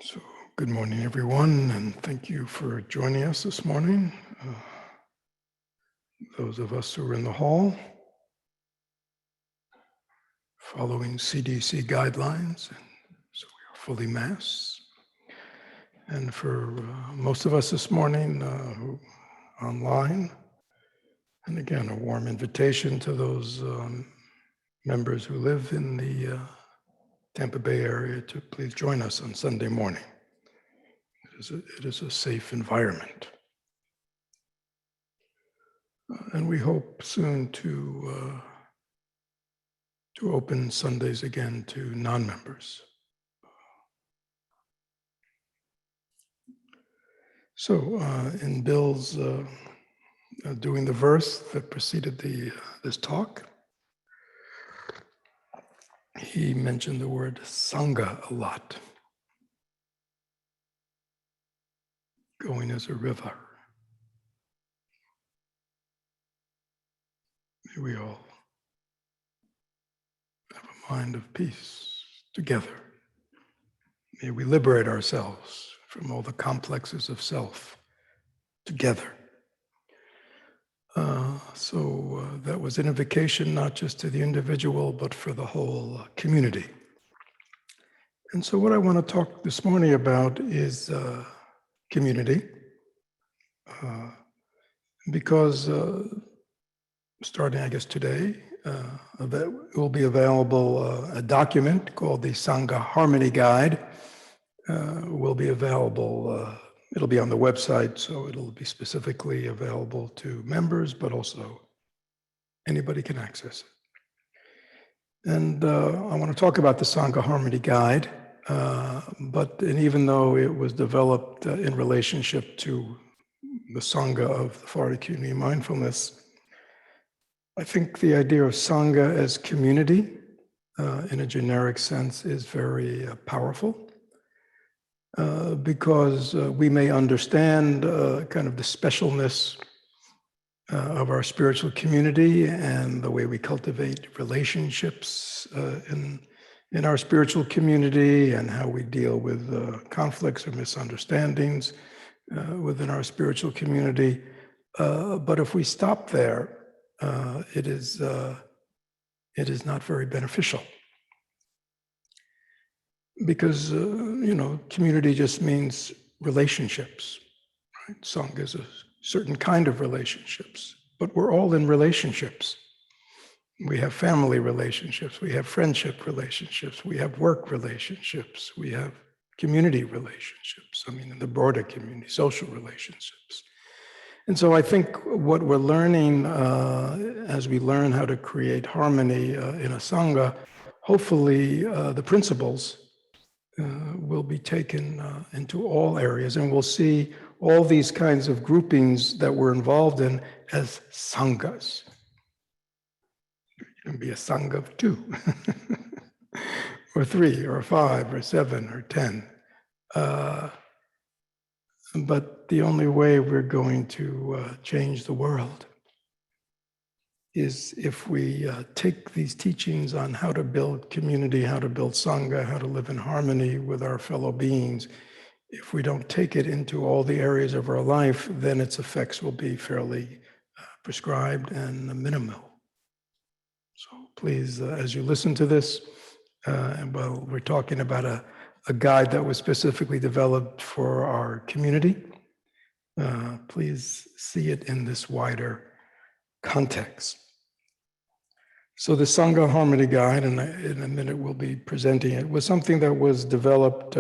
So, good morning, everyone, and thank you for joining us this morning. Those of us who are in the hall, following CDC guidelines, and so we are fully masked. And for most of us this morning who are online, and again, a warm invitation to those members who live in the Tampa Bay area to please join us on Sunday morning. It is a safe environment. And we hope soon to open Sundays again to non-members. So in Bill's doing the verse that preceded this talk, he mentioned the word Sangha a lot. Going as a river. May we all have a mind of peace together. May we liberate ourselves from all the complexes of self together. So that was an invocation not just to the individual, but for the whole community. And so what I want to talk this morning about is community, because starting, I guess, today, that will be available, a document called the Sangha Harmony Guide will be available. It'll be on the website, so it'll be specifically available to members, but also anybody can access it. And I want to talk about the Sangha Harmony Guide, and even though it was developed in relationship to the Sangha of the Florida Community Mindfulness, I think the idea of Sangha as community in a generic sense is very powerful. Because we may understand kind of the specialness of our spiritual community and the way we cultivate relationships in our spiritual community and how we deal with conflicts or misunderstandings within our spiritual community. But if we stop there, it is not very beneficial. Because, community just means relationships, right? Sangha is a certain kind of relationships, but we're all in relationships. We have family relationships, we have friendship relationships, we have work relationships, we have community relationships, in the broader community, social relationships. And so I think what we're learning as we learn how to create harmony in a Sangha, hopefully the principles will be taken into all areas, and we'll see all these kinds of groupings that we're involved in as sanghas. You can be a sangha of 2, or 3, or 5, or 7, or 10. But the only way we're going to change the world is if we take these teachings on how to build community, how to build Sangha, how to live in harmony with our fellow beings. If we don't take it into all the areas of our life, then its effects will be fairly prescribed and minimal. So please, as you listen to this, we're talking about a guide that was specifically developed for our community. Please see it in this wider context. So the Sangha Harmony Guide, and in a minute we'll be presenting it, was something that was developed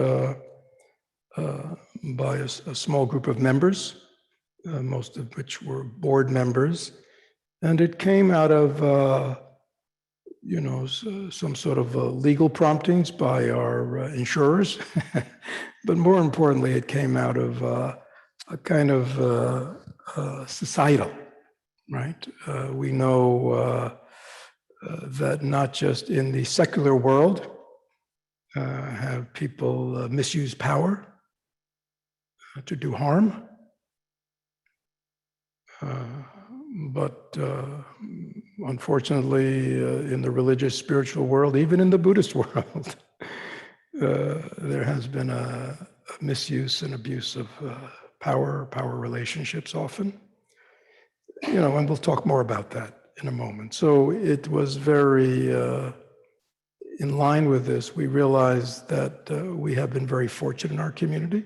by a small group of members, most of which were board members. And it came out of, some sort of legal promptings by our insurers. But more importantly, it came out of a kind of societal, right? We know that not just in the secular world have people misuse power to do harm, but unfortunately in the religious spiritual world, even in the Buddhist world, there has been a misuse and abuse of power relationships often. And we'll talk more about that in a moment. So it was very in line with this. We realized that we have been very fortunate in our community,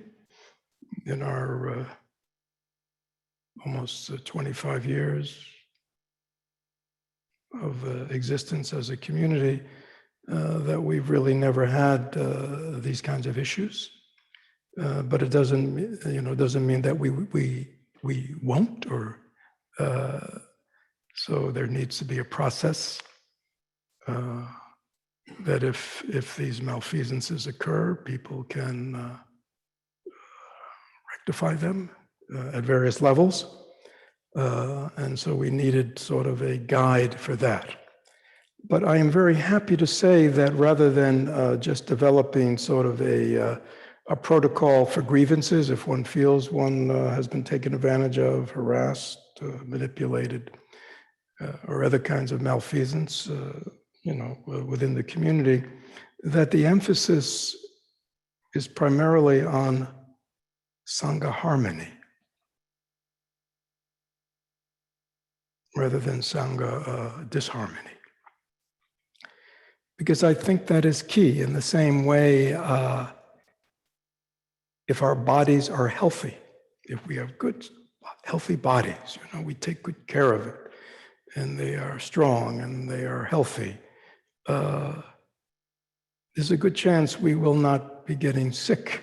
in our almost 25 years of existence as a community, that we've really never had these kinds of issues. But it doesn't mean that we won't, or so there needs to be a process that if these malfeasances occur, people can rectify them at various levels. And so we needed sort of a guide for that. But I am very happy to say that rather than just developing sort of a protocol for grievances, if one feels one has been taken advantage of, harassed, manipulated, or other kinds of malfeasance, within the community, that the emphasis is primarily on Sangha harmony rather than Sangha disharmony. Because I think that is key. In the same way, if our bodies are healthy, if we have good, healthy bodies, we take good care of it, and they are strong and they are healthy, there's a good chance we will not be getting sick,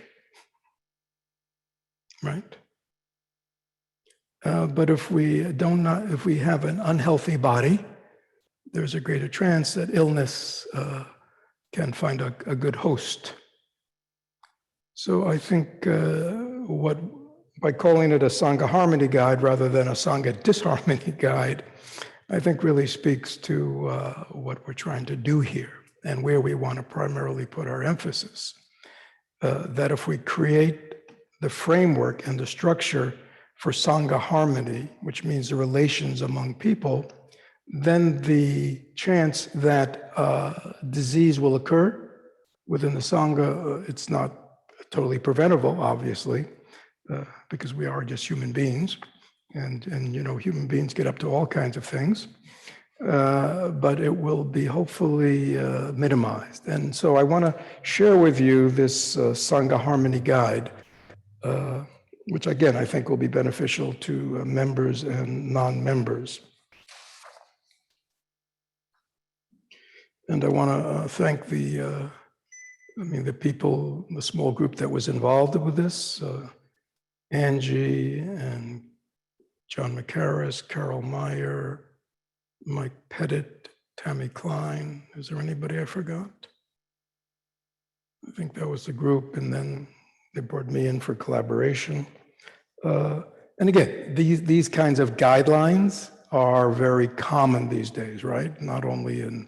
right? But if we have an unhealthy body, there's a greater chance that illness can find a good host. So I think by calling it a Sangha harmony guide rather than a Sangha disharmony guide, I think really speaks to what we're trying to do here and where we want to primarily put our emphasis. That if we create the framework and the structure for Sangha harmony, which means the relations among people, then the chance that disease will occur within the Sangha, it's not totally preventable, obviously, because we are just human beings, and human beings get up to all kinds of things, but it will be hopefully minimized. And so I want to share with you this Sangha harmony guide, which again I think will be beneficial to members and non-members. And I want to thank the people, the small group that was involved with this, Angie and John McCarris, Carol Meyer, Mike Pettit, Tammy Klein. Is there anybody I forgot? I think that was the group, and then they brought me in for collaboration. And again, these kinds of guidelines are very common these days, right? Not only in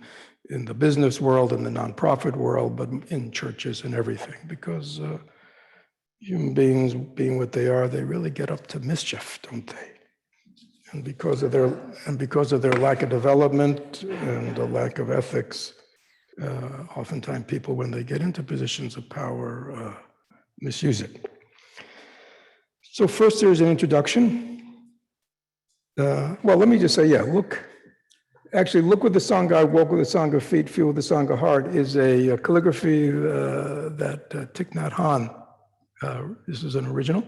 the business world and the nonprofit world, but in churches and everything, because human beings, being what they are, they really get up to mischief, don't they? And because of their lack of development and a lack of ethics, oftentimes people, when they get into positions of power, misuse it. So first, there's an introduction. Well, let me just say, look with the Sangha, walk with the Sangha feet, feel with the Sangha heart is a calligraphy that Thich Nhat Hanh, this is an original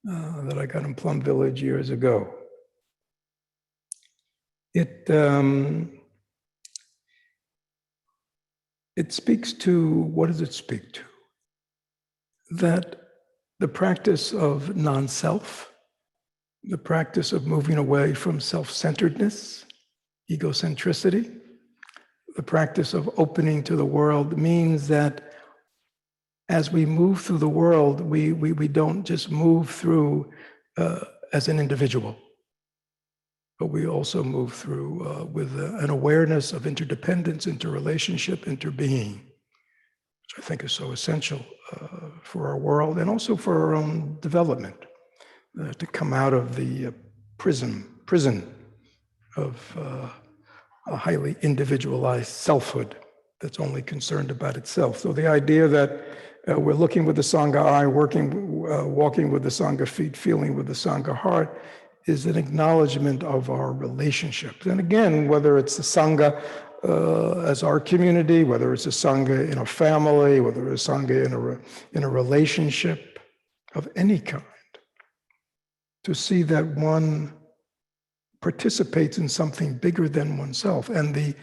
that I got in Plum Village years ago. It speaks to, what does it speak to? That the practice of non-self, the practice of moving away from self-centeredness, egocentricity, the practice of opening to the world means that as we move through the world, we don't just move through as an individual, but we also move through with an awareness of interdependence, interrelationship, interbeing, which I think is so essential for our world and also for our own development, to come out of the prison of a highly individualized selfhood that's only concerned about itself. So the idea that We're looking with the Sangha eye, walking with the Sangha feet, feeling with the Sangha heart, is an acknowledgement of our relationships. And again, whether it's the Sangha as our community, whether it's a Sangha in a family, whether it's a Sangha in a relationship of any kind, to see that one participates in something bigger than oneself, and the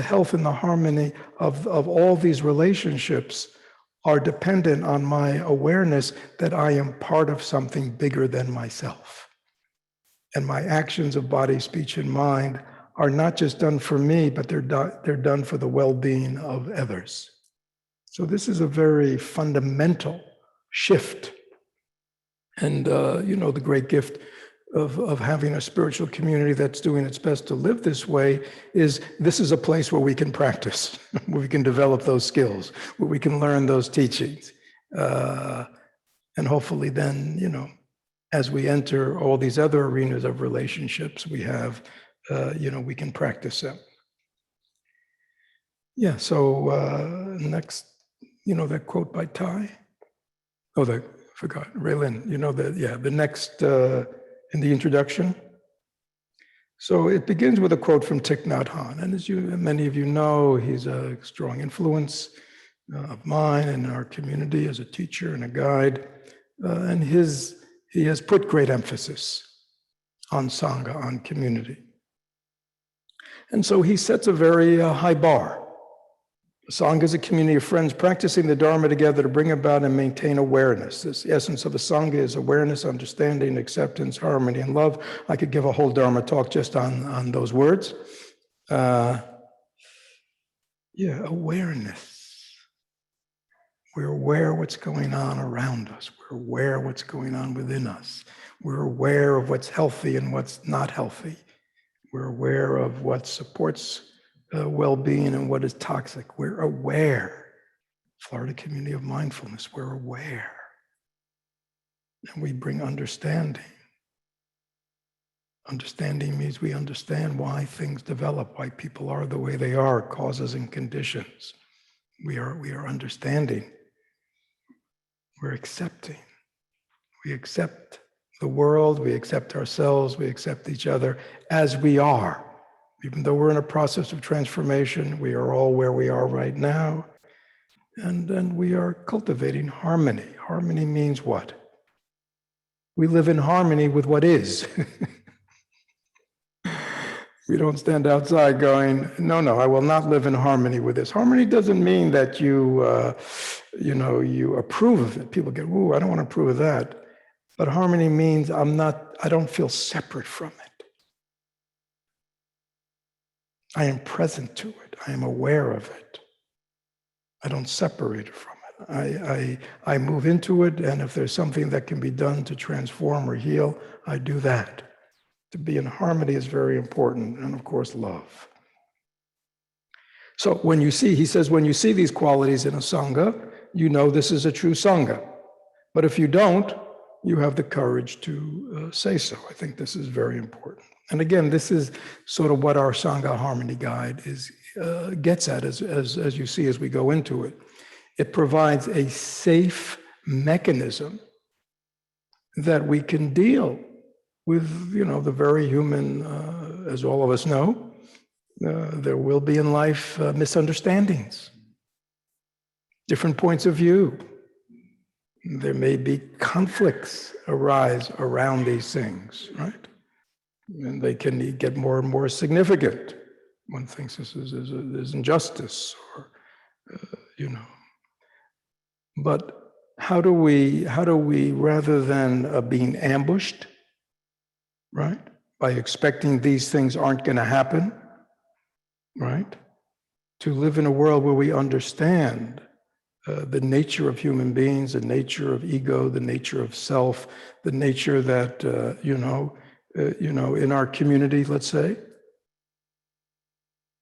health and the harmony of all these relationships are dependent on my awareness that I am part of something bigger than myself. And my actions of body, speech, and mind are not just done for me, but they're done for the well-being of others. So this is a very fundamental shift. And the great gift of having a spiritual community that's doing its best to live this way is this is a place where we can practice, where we can develop those skills, where we can learn those teachings. And hopefully then, as we enter all these other arenas of relationships, we have, we can practice them. Yeah, so next, that quote by Thai. Oh, I forgot, Raylin, the next, in the introduction. So it begins with a quote from Thich Nhat Hanh. And as many of you know, he's a strong influence of mine and our community as a teacher and a guide. And he has put great emphasis on Sangha, on community. And so he sets a very high bar. Sangha is a community of friends practicing the Dharma together to bring about and maintain awareness. The essence of a Sangha is awareness, understanding, acceptance, harmony, and love. I could give a whole Dharma talk just on those words. Awareness. We're aware of what's going on around us. We're aware of what's going on within us. We're aware of what's healthy and what's not healthy. We're aware of what supports well-being and what is toxic. We're aware. Florida Community of Mindfulness, we're aware. And we bring understanding. Understanding means we understand why things develop, why people are the way they are, causes and conditions. We are understanding. We're accepting. We accept the world, we accept ourselves, we accept each other as we are. Even though we're in a process of transformation, we are all where we are right now. And then we are cultivating harmony. Harmony means what? We live in harmony with what is. We don't stand outside going, no, I will not live in harmony with this. Harmony doesn't mean that you approve of it. People get, ooh, I don't want to approve of that. But harmony means I don't feel separate from it. I am present to it. I am aware of it. I don't separate from it. I move into it, and if there's something that can be done to transform or heal, I do that. To be in harmony is very important, and of course, love. So he says, when you see these qualities in a Sangha, you know this is a true Sangha. But if you don't, you have the courage to say so. I think this is very important. And again, this is sort of what our Sangha Harmony Guide gets at as you see as we go into it. It provides a safe mechanism that we can deal with, the very human, as all of us know, there will be in life misunderstandings, different points of view. There may be conflicts arise around these things, right? And they can get more and more significant. One thinks this is injustice, or But how do we rather than being ambushed, right, by expecting these things aren't going to happen, right, to live in a world where we understand the nature of human beings, the nature of ego, the nature of self, the nature that in our community, let's say,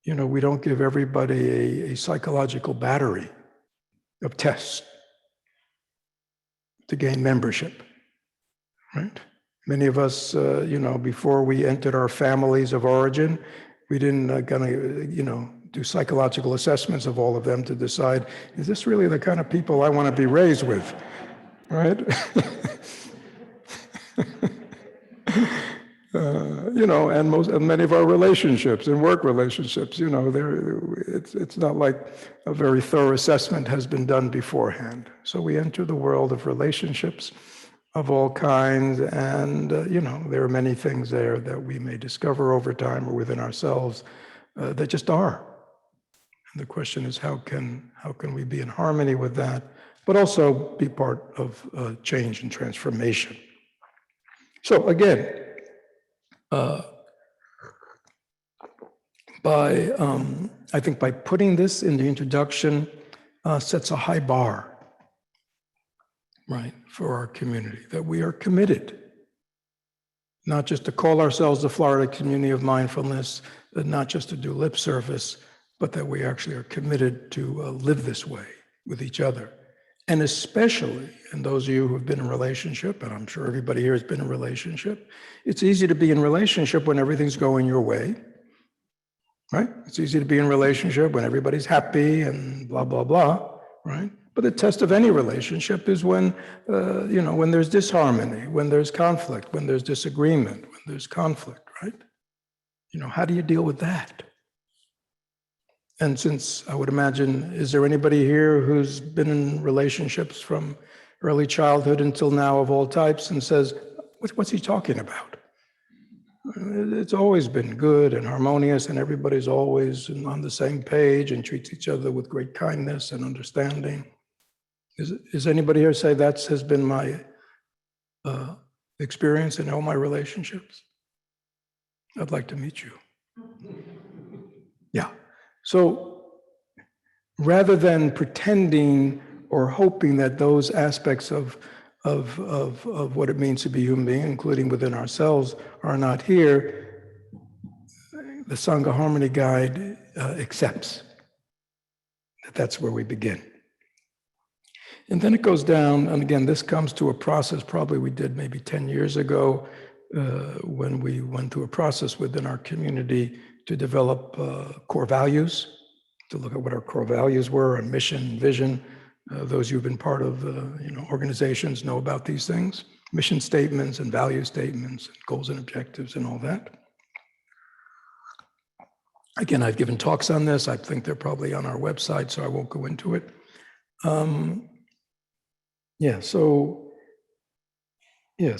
we don't give everybody a psychological battery of tests to gain membership, right? Many of us, before we entered our families of origin, we didn't do psychological assessments of all of them to decide, is this really the kind of people I want to be raised with, right? And many of our relationships and work relationships, it's not like a very thorough assessment has been done beforehand. So we enter the world of relationships of all kinds, and there are many things there that we may discover over time or within ourselves that just are. And the question is, how can we be in harmony with that, but also be part of change and transformation? So again, I think by putting this in the introduction sets a high bar, right, for our community, that we are committed, not just to call ourselves the Florida Community of Mindfulness, not just to do lip service, but that we actually are committed to live this way with each other. And especially, and those of you who have been in a relationship, and I'm sure everybody here has been in a relationship, it's easy to be in a relationship when everything's going your way, right? It's easy to be in a relationship when everybody's happy and blah, blah, blah, right? But the test of any relationship is when there's disharmony, when there's conflict, when there's disagreement, when there's conflict, right? How do you deal with that? And since I would imagine, is there anybody here who's been in relationships from early childhood until now of all types and says, what's he talking about? It's always been good and harmonious, and everybody's always on the same page and treats each other with great kindness and understanding. Is anybody here say that has been my experience in all my relationships? I'd like to meet you. Yeah. So rather than pretending or hoping that those aspects of what it means to be human being, including within ourselves, are not here, the Sangha Harmony Guide accepts that that's where we begin. And then it goes down, and again, this comes to a process probably we did maybe 10 years ago when we went through a process within our community to develop core values, to look at what our core values were, our mission, vision. Those who've been part of organizations know about these things, mission statements and value statements, and goals and objectives and all that. Again, I've given talks on this. I think they're probably on our website, so I won't go into it.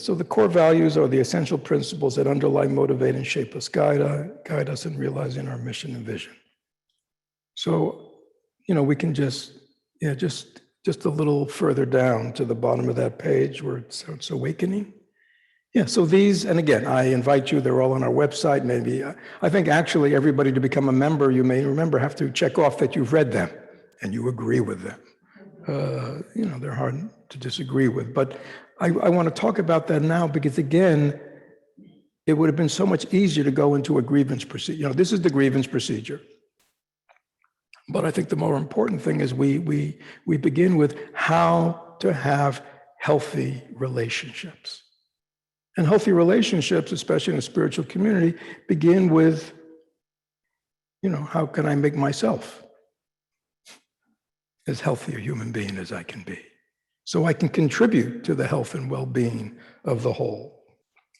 So the core values are the essential principles that underlie, motivate, and shape us, guide us in realizing our mission and vision. So, we can just a little further down to the bottom of that page where it's awakening. Yeah, so these, and again, I invite you, they're all on our website. Maybe, I think actually everybody to become a member, you may remember, have to check off that you've read them and you agree with them. They're hard to disagree with, but I want to talk about that now because, again, it would have been so much easier to go into a grievance procedure. This is the grievance procedure. But I think the more important thing is we begin with how to have healthy relationships. And healthy relationships, especially in a spiritual community, begin with, how can I make myself as healthy a human being as I can be, so I can contribute to the health and well-being of the whole.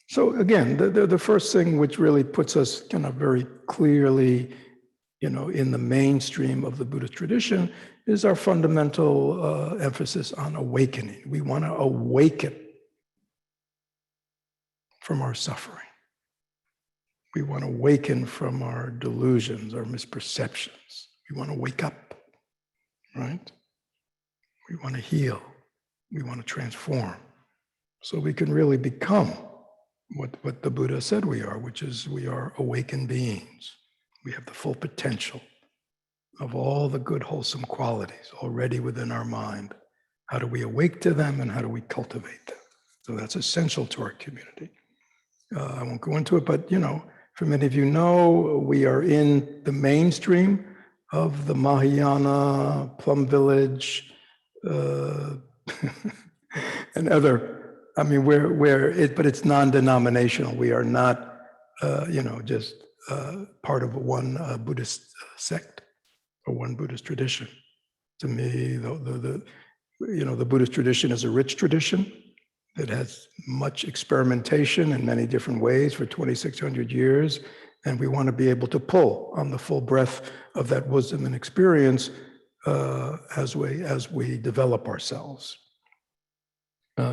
So again, the first thing which really puts us kind of very clearly, in the mainstream of the Buddhist tradition is our fundamental emphasis on awakening. We want to awaken from our suffering. We want to awaken from our delusions, our misperceptions. We want to wake up, right? We want to heal. We want to transform, so we can really become what the Buddha said we are, which is we are awakened beings. We have the full potential of all the good, wholesome qualities already within our mind. How do we awake to them, and how do we cultivate them? So that's essential to our community. I won't go into it, but for many of you we are in the mainstream of the Mahayana, Plum Village, and other, but it's non-denominational. We are not, just part of one Buddhist sect. or one Buddhist tradition. To me, the Buddhist tradition is a rich tradition that has much experimentation in many different ways for 2,600 years. And we want to be able to pull on the full breadth of that wisdom and experience as we develop ourselves.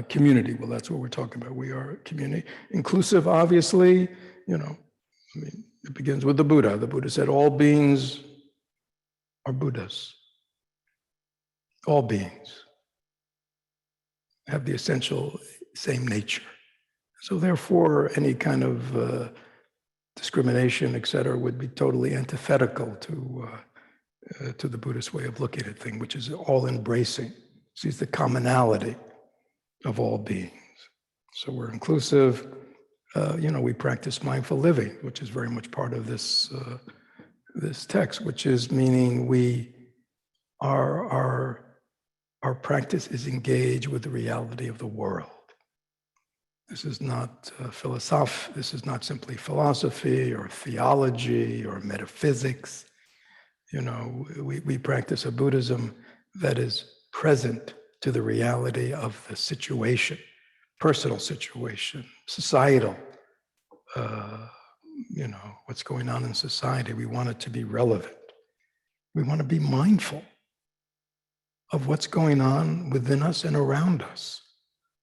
Community, well, that's what we're talking about. We are a community. Inclusive, obviously, it begins with the Buddha. The Buddha said, all beings are Buddhas. All beings have the essential same nature. So therefore, any kind of discrimination, et cetera, would be totally antithetical to the Buddhist way of looking at things, which is all embracing, sees the commonality of all beings. So we're inclusive. We practice mindful living, which is very much part of this text, which is meaning our practice is engaged with the reality of the world. This is not this is not simply philosophy or theology or metaphysics. We practice a Buddhism that is present to the reality of the situation, personal situation, societal, what's going on in society. We want it to be relevant. We want to be mindful of what's going on within us and around us,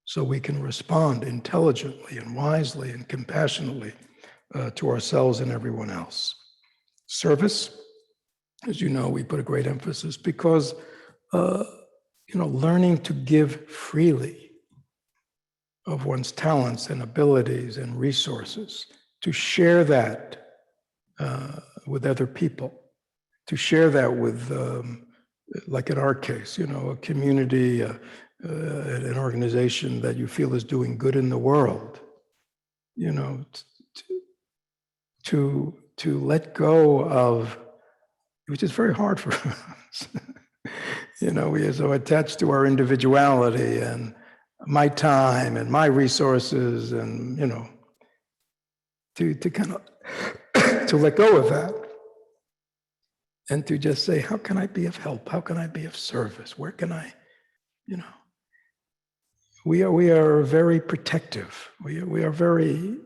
so we can respond intelligently and wisely and compassionately to ourselves and everyone else. Service, as you know, we put a great emphasis because, learning to give freely of one's talents and abilities and resources, to share that with other people, to share that with, like in our case, a community, an organization that you feel is doing good in the world, to let go of, which is very hard for us. We are so attached to our individuality and my time and my resources, and to kind of to let go of that and to just say, how can I be of help? How can I be of service? Where can I, we are very protective. We are very,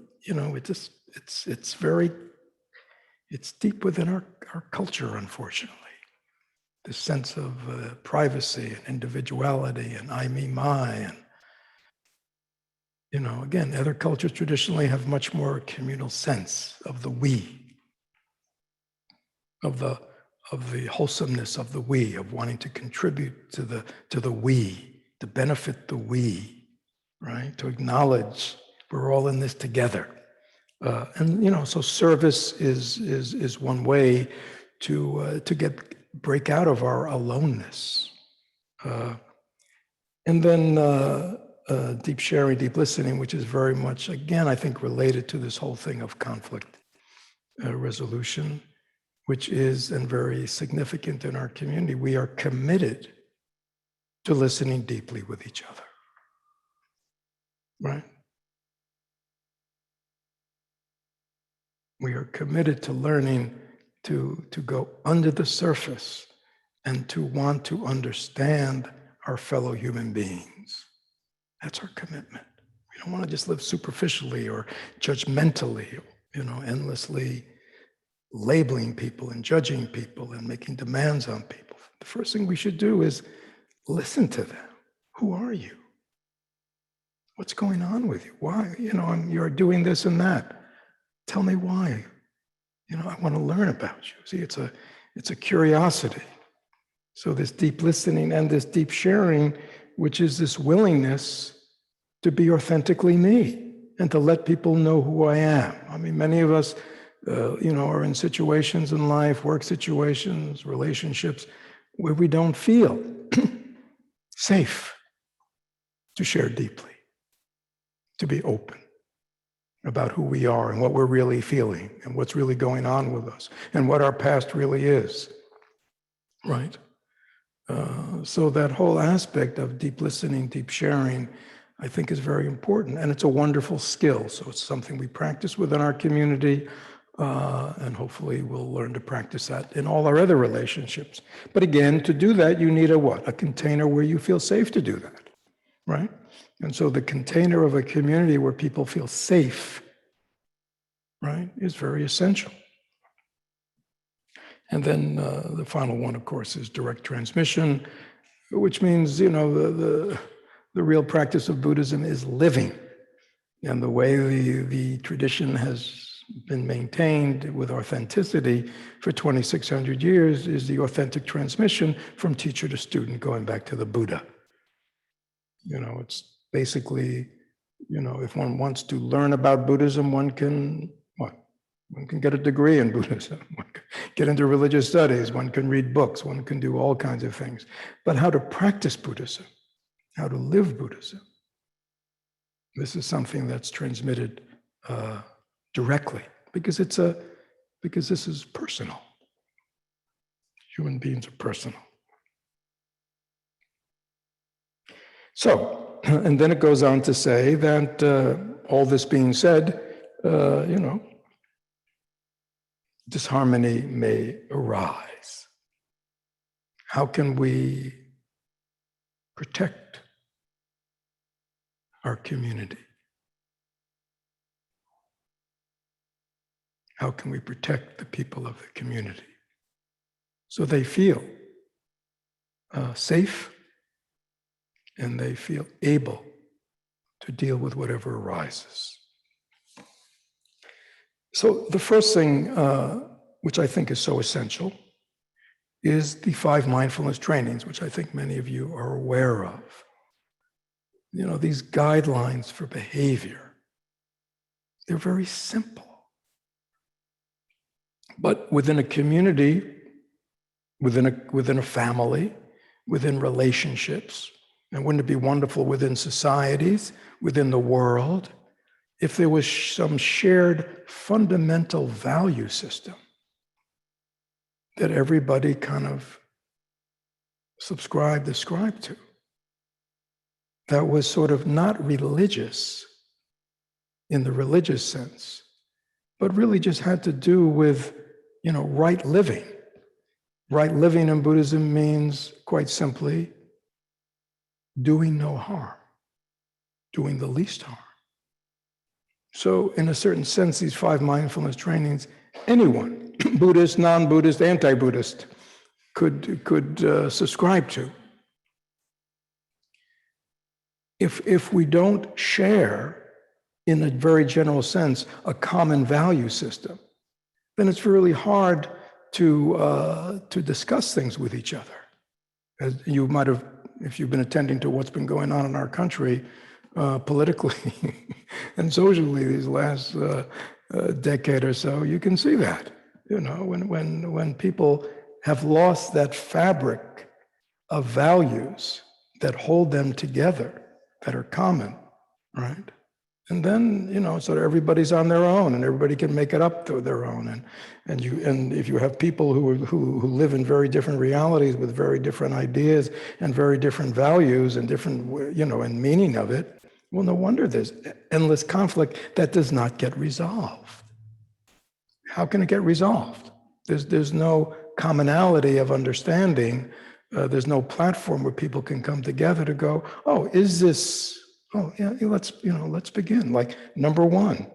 it's deep within our culture, unfortunately. This sense of privacy and individuality and I, me, my, and again, other cultures traditionally have much more communal sense of the we, of the wholesomeness of the we, of wanting to contribute to the we, to benefit the we, right? To acknowledge we're all in this together. So service is one way to break out of our aloneness. And then deep sharing, deep listening, which is very much, again, I think related to this whole thing of conflict resolution, which is, and very significant in our community. We are committed to listening deeply with each other, right? We are committed to learning to go under the surface and to want to understand our fellow human beings. That's our commitment. We don't want to just live superficially or judgmentally, endlessly labeling people and judging people and making demands on people. The first thing we should do is listen to them. Who are you? What's going on with you? Why? You're doing this and that. Tell me why. I want to learn about you. See, it's a curiosity. So this deep listening and this deep sharing, which is this willingness to be authentically me and to let people know who I am. I mean, many of us, are in situations in life, work situations, relationships, where we don't feel safe to share deeply, to be open about who we are and what we're really feeling and what's really going on with us and what our past really is, right? So that whole aspect of deep listening, deep sharing, I think is very important, and it's a wonderful skill. So it's something we practice within our community. And hopefully we'll learn to practice that in all our other relationships. But again, to do that, you need a what? A container where you feel safe to do that, right? And so the container of a community where people feel safe, right, is very essential. And then the final one, of course, is direct transmission, which means, the real practice of Buddhism is living. And the way the tradition has been maintained with authenticity for 2,600 years is the authentic transmission from teacher to student, going back to the Buddha. It's basically, if one wants to learn about Buddhism, one can get a degree in Buddhism, one can get into religious studies, one can read books, one can do all kinds of things. But how to practice Buddhism, how to live Buddhism, this is something that's transmitted directly, because this is personal. Human beings are personal. So, and then it goes on to say that all this being said, disharmony may arise. How can we protect our community? How can we protect the people of the community so they feel safe and they feel able to deal with whatever arises? So the first thing, which I think is so essential, is the 5 mindfulness trainings, which I think many of you are aware of. These guidelines for behavior, they're very simple. But within a community, within a family, within relationships, and wouldn't it be wonderful within societies, within the world, if there was some shared fundamental value system that everybody kind of ascribed to, that was sort of not religious in the religious sense, but really just had to do with, right living. Right living in Buddhism means, quite simply, doing no harm, doing the least harm. So in a certain sense, these 5 mindfulness trainings, anyone, Buddhist, non-Buddhist, anti-Buddhist, could subscribe to. If we don't share, in a very general sense, a common value system, then it's really hard to discuss things with each other. As you might have, if you've been attending to what's been going on in our country, politically and socially these last decade or so, you can see that. When people have lost that fabric of values that hold them together, that are common, right? And then, so everybody's on their own, and everybody can make it up to their own. And if you have people who live in very different realities with very different ideas and very different values and different, and meaning of it, well, no wonder there's endless conflict that does not get resolved. How can it get resolved? There's no commonality of understanding. There's no platform where people can come together to go, oh, is this? Oh, yeah, let's begin. Like, number 1,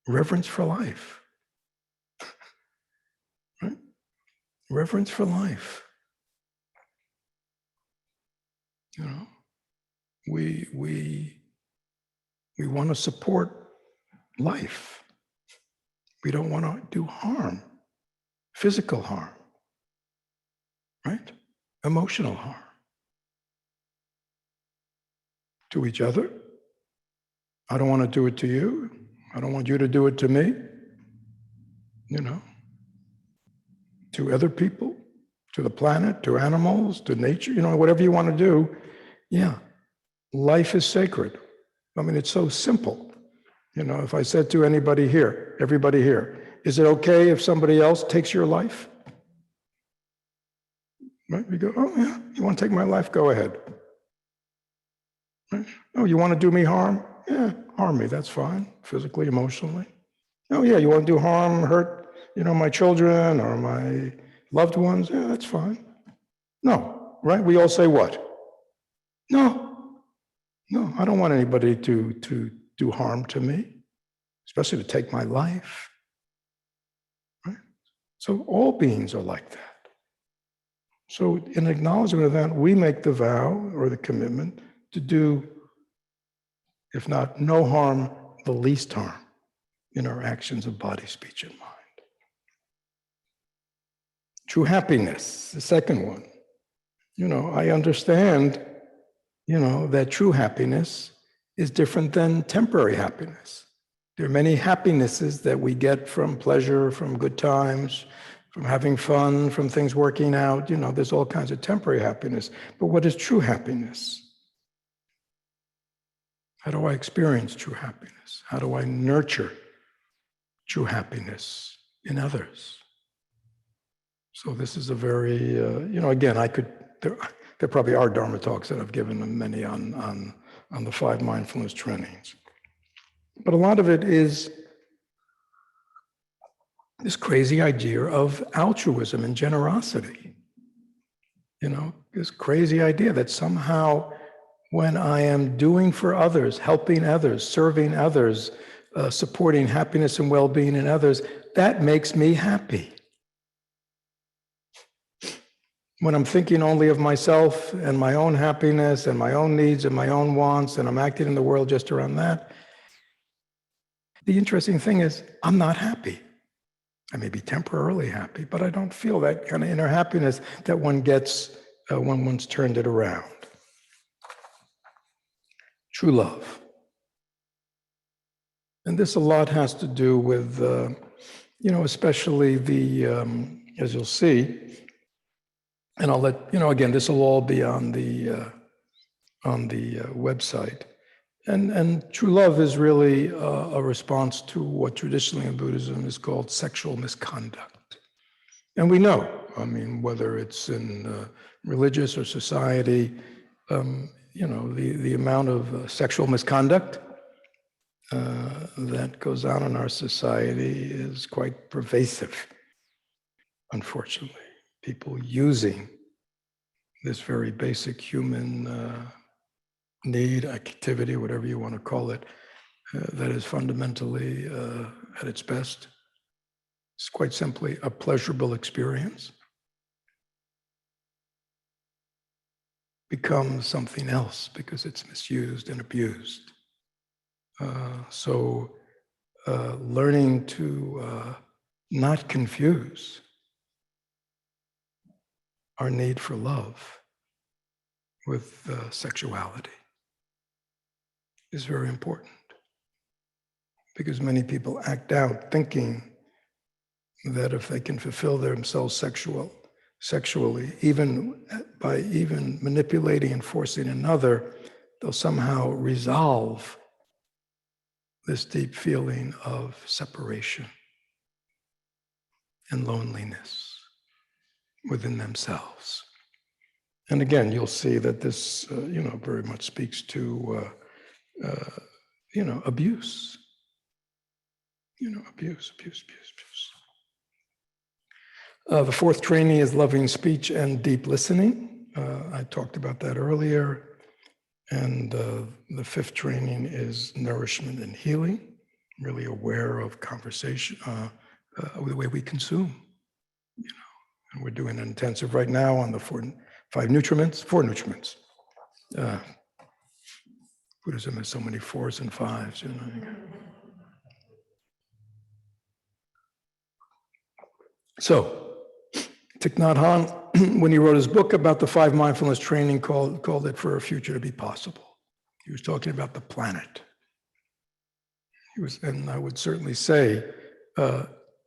reverence for life. Right? Reverence for life. We want to support life. We don't want to do harm, physical harm, right? Emotional harm. To each other. I don't want to do it to you. I don't want you to do it to me. To other people, to the planet, to animals, to nature, whatever you want to do. Yeah, life is sacred. I mean, it's so simple. If I said to everybody here, is it okay if somebody else takes your life? Right? We go, oh yeah, you want to take my life? Go ahead. Right? Oh, you want to do me harm? Yeah, harm me, that's fine, physically, emotionally. Oh yeah, you want to do harm, hurt, my children or my loved ones? Yeah, that's fine. No, right? We all say what? No, I don't want anybody to do harm to me, especially to take my life. Right? So all beings are like that. So in acknowledgement of that, we make the vow or the commitment to do, if not no harm, the least harm in our actions of body, speech, and mind. True happiness, the second one. I understand, that true happiness is different than temporary happiness. There are many happinesses that we get from pleasure, from good times, from having fun, from things working out. There's all kinds of temporary happiness. But what is true happiness? How do I experience true happiness? How do I nurture true happiness in others? So this is a very, again, there probably are Dharma talks that I've given them many on the Five Mindfulness Trainings. But a lot of it is this crazy idea of altruism and generosity. This crazy idea that somehow when I am doing for others, helping others, serving others, supporting happiness and well-being in others, that makes me happy. When I'm thinking only of myself and my own happiness and my own needs and my own wants, and I'm acting in the world just around that, the interesting thing is I'm not happy. I may be temporarily happy, but I don't feel that kind of inner happiness that one gets when one's turned it around. True love. And this a lot has to do with, especially the, as you'll see, and I'll let, again, this will all be on the website. And true love is really a response to what traditionally in Buddhism is called sexual misconduct. And we know, whether it's in religious or society, the amount of sexual misconduct that goes on in our society is quite pervasive, unfortunately. People using this very basic human need, activity, whatever you want to call it, that is fundamentally at its best. It's quite simply a pleasurable experience. Becomes something else because it's misused and abused. So learning to not confuse our need for love with sexuality is very important, because many people act out thinking that if they can fulfill themselves sexually, even by manipulating and forcing another, they'll somehow resolve this deep feeling of separation and loneliness within themselves. And again, you'll see that this, very much speaks to, abuse. Abuse. The fourth training is loving speech and deep listening. I talked about that earlier. And the fifth training is nourishment and healing, really aware of conversation, the way we consume. And we're doing an intensive right now on the four nutriments. Buddhism has so many fours and fives, So, Thich Nhat Hanh, when he wrote his book about the Five Mindfulness Training, called it For a Future to Be Possible. He was talking about the planet. And I would certainly say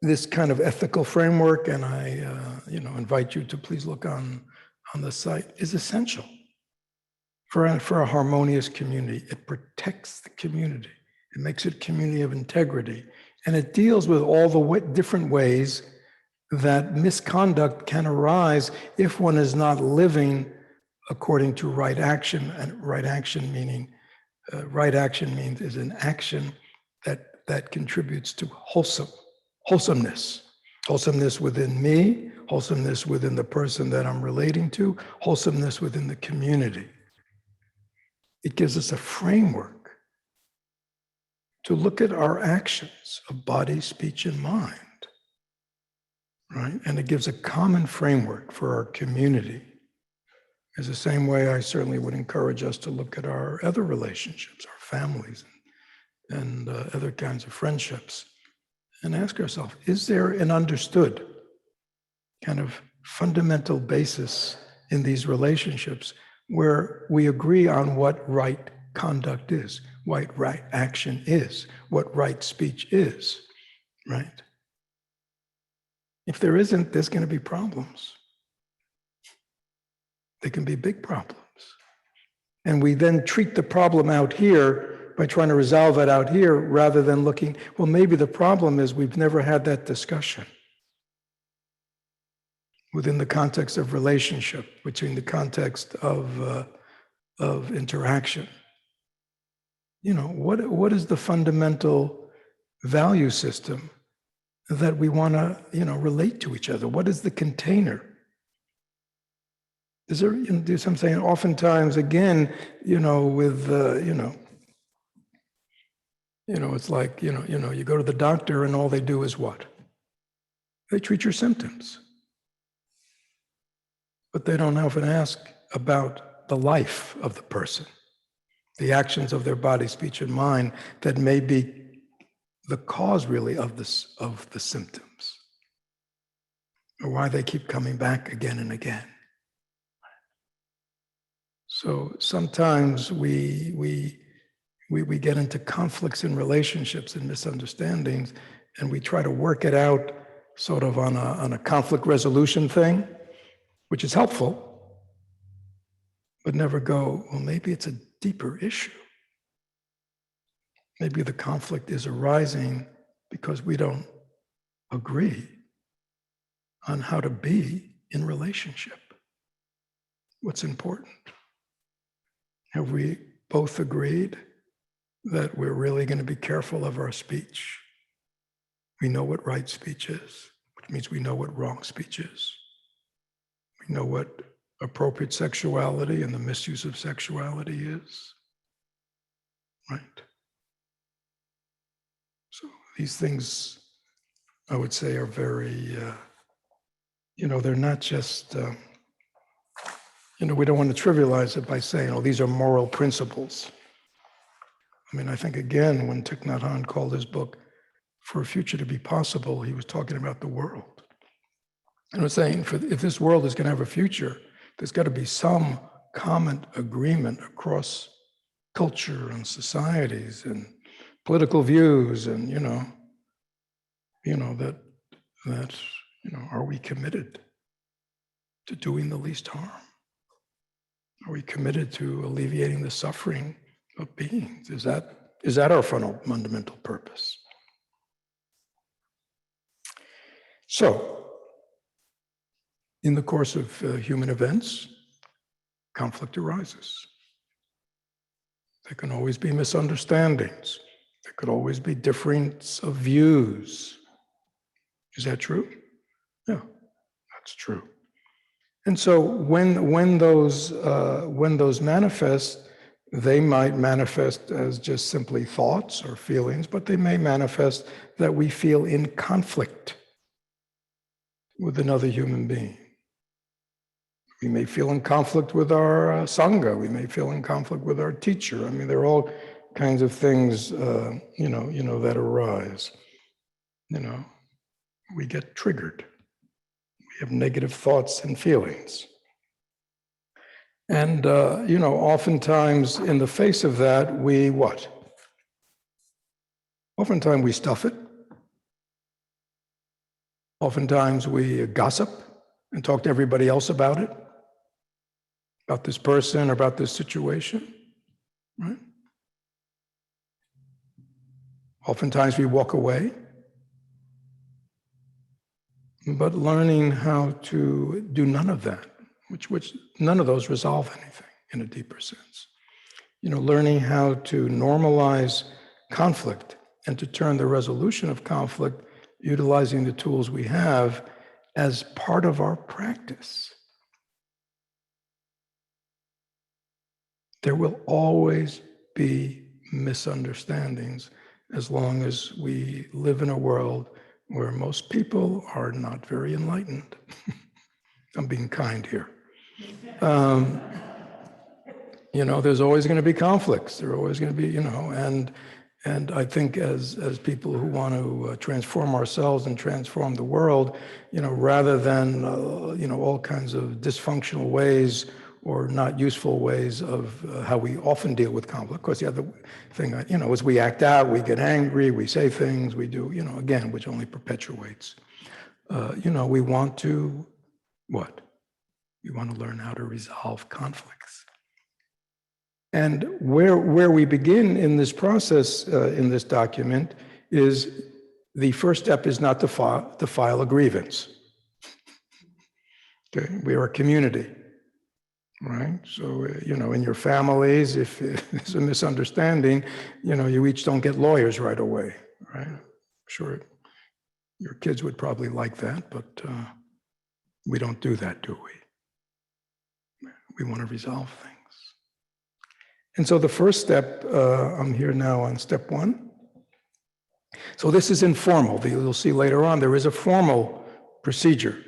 this kind of ethical framework, and I invite you to please look on the site, is essential for a harmonious community. It protects the community. It makes it a community of integrity. And it deals with all the different ways that misconduct can arise if one is not living according to right action. And right action means is an action that that contributes to wholesomeness. Wholesomeness within me, wholesomeness within the person that I'm relating to, wholesomeness within the community. It gives us a framework to look at our actions of body, speech, and mind, right? And it gives a common framework for our community. It's the same way I certainly would encourage us to look at our other relationships, our families, and other kinds of friendships, and ask ourselves, is there an understood kind of fundamental basis in these relationships where we agree on what right conduct is, what right action is, what right speech is, right? If there isn't, there's going to be problems. They can be big problems. And we then treat the problem out here by trying to resolve it out here rather than looking, well, maybe the problem is we've never had that discussion within the context of relationship, between the context of interaction. You know, what is the fundamental value system that we want to, relate to each other? What is the container? Is there, there's something oftentimes, again, with, it's like, you go to the doctor and all they do is what? They treat your symptoms. But they don't often ask about the life of the person, the actions of their body, speech, and mind that may be the cause really of the symptoms, or why they keep coming back again and again. So sometimes we get into conflicts in relationships and misunderstandings, and we try to work it out sort of on a conflict resolution thing, which is helpful, but never go, well, maybe it's a deeper issue. Maybe the conflict is arising because we don't agree on how to be in relationship. What's important? Have we both agreed that we're really going to be careful of our speech? We know what right speech is, which means we know what wrong speech is. We know what appropriate sexuality and the misuse of sexuality is, right? So these things, I would say, are very, they're not just, we don't want to trivialize it by saying, oh, these are moral principles. I mean, I think, again, when Thich Nhat Hanh called his book For a Future to Be Possible, he was talking about the world. And was saying, if this world is going to have a future, there's got to be some common agreement across culture and societies and political views, and are we committed to doing the least harm? Are we committed to alleviating the suffering of beings? Is that our fundamental purpose? So, in the course of human events, conflict arises. There can always be misunderstandings. There could always be difference of views. Is that true? Yeah, that's true. And so when those manifest, they might manifest as just simply thoughts or feelings, but they may manifest that we feel in conflict with another human being. We may feel in conflict with our Sangha. We may feel in conflict with our teacher. I mean, there are all kinds of things, that arise. We get triggered. We have negative thoughts and feelings. And, oftentimes in the face of that, we what? Oftentimes we stuff it. Oftentimes we gossip and talk to everybody else about it, about this person or about this situation, right? Oftentimes we walk away. But learning how to do none of that, which none of those resolve anything in a deeper sense. Learning how to normalize conflict and to turn the resolution of conflict, utilizing the tools we have, as part of our practice. There will always be misunderstandings as long as we live in a world where most people are not very enlightened. I'm being kind here. There's always going to be conflicts. There are always going to be, and I think as people who want to transform ourselves and transform the world, rather than, all kinds of dysfunctional ways or not useful ways of how we often deal with conflict. Of course, the other thing, is we act out, we get angry, we say things, we do, again, which only perpetuates. We want to, what? We want to learn how to resolve conflicts. And where we begin in this process, in this document, is the first step is not to file a grievance. Okay, we are a community, right? So, in your families, if there's a misunderstanding, you each don't get lawyers right away, right? I'm sure your kids would probably like that, but we don't do that, do we? We want to resolve things. And so the first step, I'm here now on step 1. So this is informal. You'll see later on, there is a formal procedure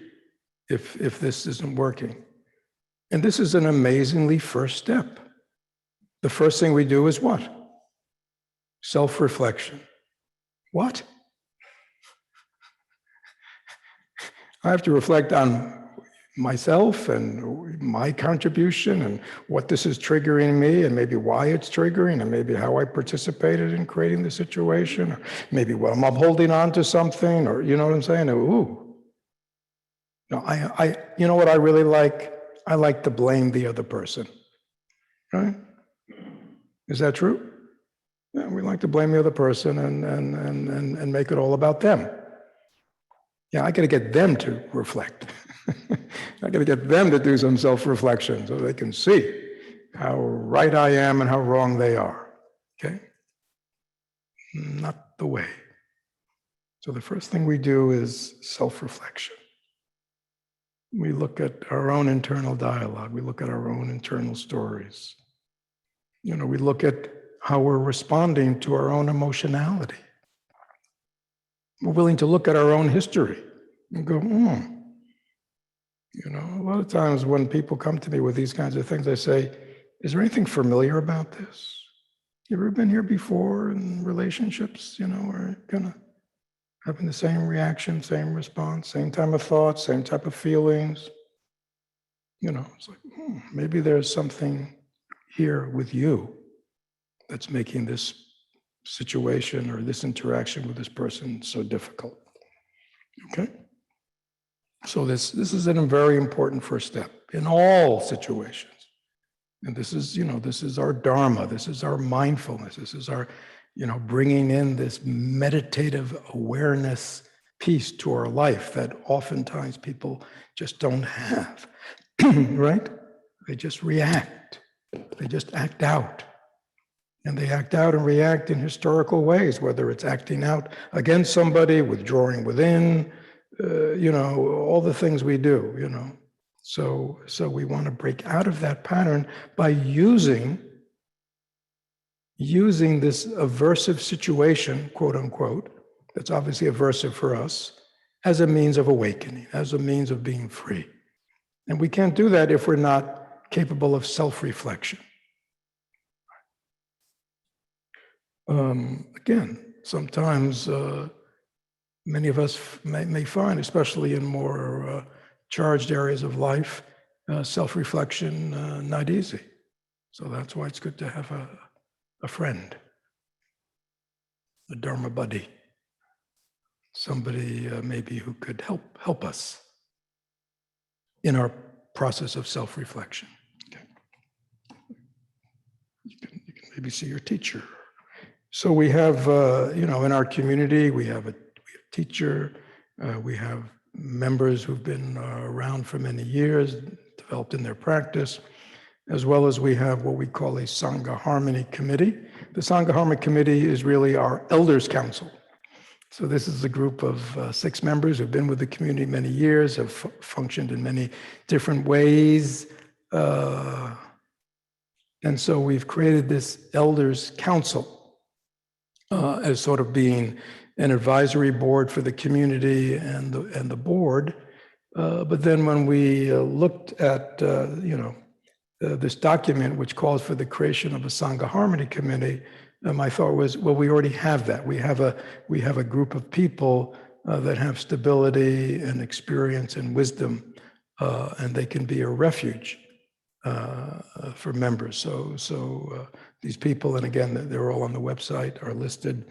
if this isn't working. And this is an amazingly first step. The first thing we do is what? Self-reflection. What? I have to reflect on myself and my contribution and what this is triggering me and maybe why it's triggering and maybe how I participated in creating the situation, or maybe what I'm upholding on to something, or you know what I'm saying? Ooh. No, I you know what I really like? I like to blame the other person, right? Is that true? Yeah, we like to blame the other person and make it all about them. Yeah, I got to get them to reflect. I got to get them to do some self-reflection so they can see how right I am and how wrong they are. Okay? Not the way. So the first thing we do is self-reflection. We look at our own internal dialogue. We look at our own internal stories. We look at how we're responding to our own emotionality. We're willing to look at our own history and go, a lot of times when people come to me with these kinds of things, I say, is there anything familiar about this? You ever been here before in relationships, or kind of having the same reaction, same response, same type of thoughts, same type of feelings? It's like, maybe there's something here with you that's making this situation or this interaction with this person so difficult. Okay? So this is a very important first step in all situations. And this is our dharma, this is our mindfulness, this is our, bringing in this meditative awareness piece to our life that oftentimes people just don't have, right? They just react, they just act out. And they act out and react in historical ways, whether it's acting out against somebody, withdrawing within, all the things we do, So we want to break out of that pattern by using this aversive situation, quote unquote, that's obviously aversive for us, as a means of awakening, as a means of being free. And we can't do that if we're not capable of self-reflection. Again, sometimes many of us may find, especially in more charged areas of life, self-reflection not easy. So that's why it's good to have a friend, a dharma buddy, somebody maybe who could help us in our process of self-reflection. Okay. You can maybe see your teacher. So we have, in our community, we have a teacher, we have members who've been around for many years, developed in their practice, as well as we have what we call a Sangha Harmony Committee. The Sangha Harmony Committee is really our Elders Council. So this is a group of 6 members who've been with the community many years, have functioned in many different ways. And so we've created this Elders Council as sort of being an advisory board for the community and the board. But then when we looked at, this document, which calls for the creation of a Sangha Harmony Committee, my thought was, well, we already have that. We have a group of people that have stability and experience and wisdom, and they can be a refuge for members. So these people, and again, they're all on the website, are listed,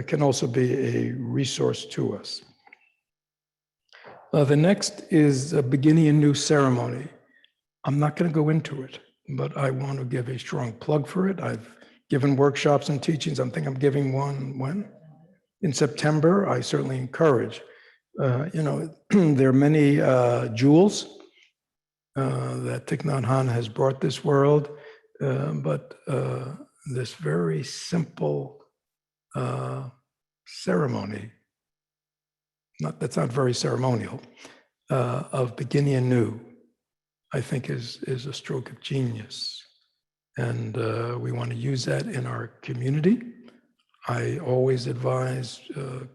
can also be a resource to us. The next is a beginning a new ceremony. I'm not going to go into it, but I want to give a strong plug for it. I've given workshops and teachings. I think I'm giving one when? In September. I certainly encourage. There are many jewels that Thich Nhat Hanh has brought this world, but this very simple ceremony, that's not very ceremonial, of beginning anew, I think is a stroke of genius. And we want to use that in our community. I always advise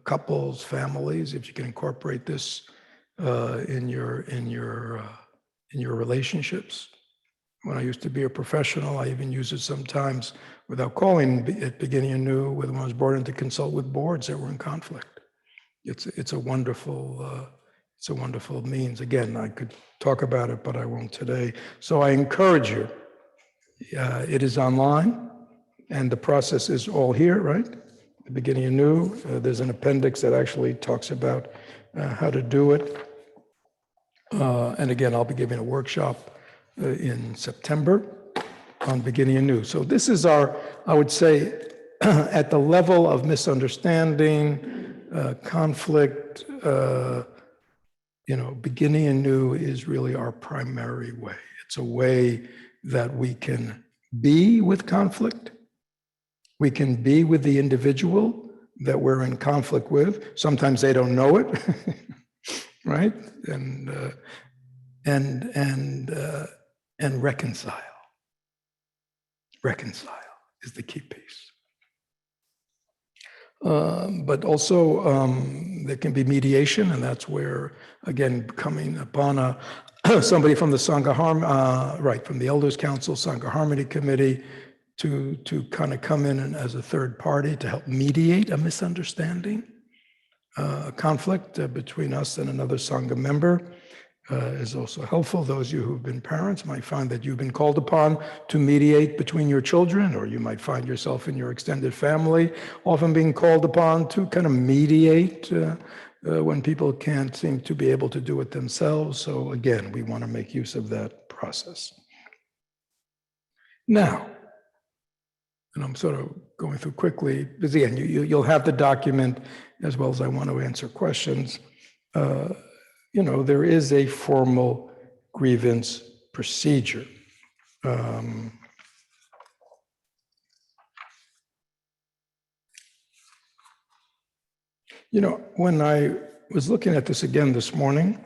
couples, families, if you can incorporate this in your relationships. When I used to be a professional, I even use it sometimes without calling it beginning anew, when I was brought in to consult with boards that were in conflict. It's a wonderful means. Again, I could talk about it, but I won't today. So I encourage you. It is online, and the process is all here, right? The beginning anew. There's an appendix that actually talks about how to do it. And again, I'll be giving a workshop in September on beginning anew. So this is I would say, at the level of misunderstanding, conflict, beginning anew is really our primary way. It's a way that we can be with conflict. We can be with the individual that we're in conflict with. Sometimes they don't know it, right? And reconcile. Reconcile is the key piece. But also there can be mediation, and that's where, again, coming upon somebody from the Sangha from the Elders Council, Sangha Harmony Committee, to kind of come in and as a third party to help mediate a misunderstanding, a conflict between us and another Sangha member is also helpful. Those of you who've been parents might find that you've been called upon to mediate between your children, or you might find yourself in your extended family often being called upon to kind of mediate when people can't seem to be able to do it themselves. So again, we want to make use of that process. Now, and I'm sort of going through quickly, because again, you'll have the document as well as I want to answer questions. There is a formal grievance procedure. When I was looking at this again this morning,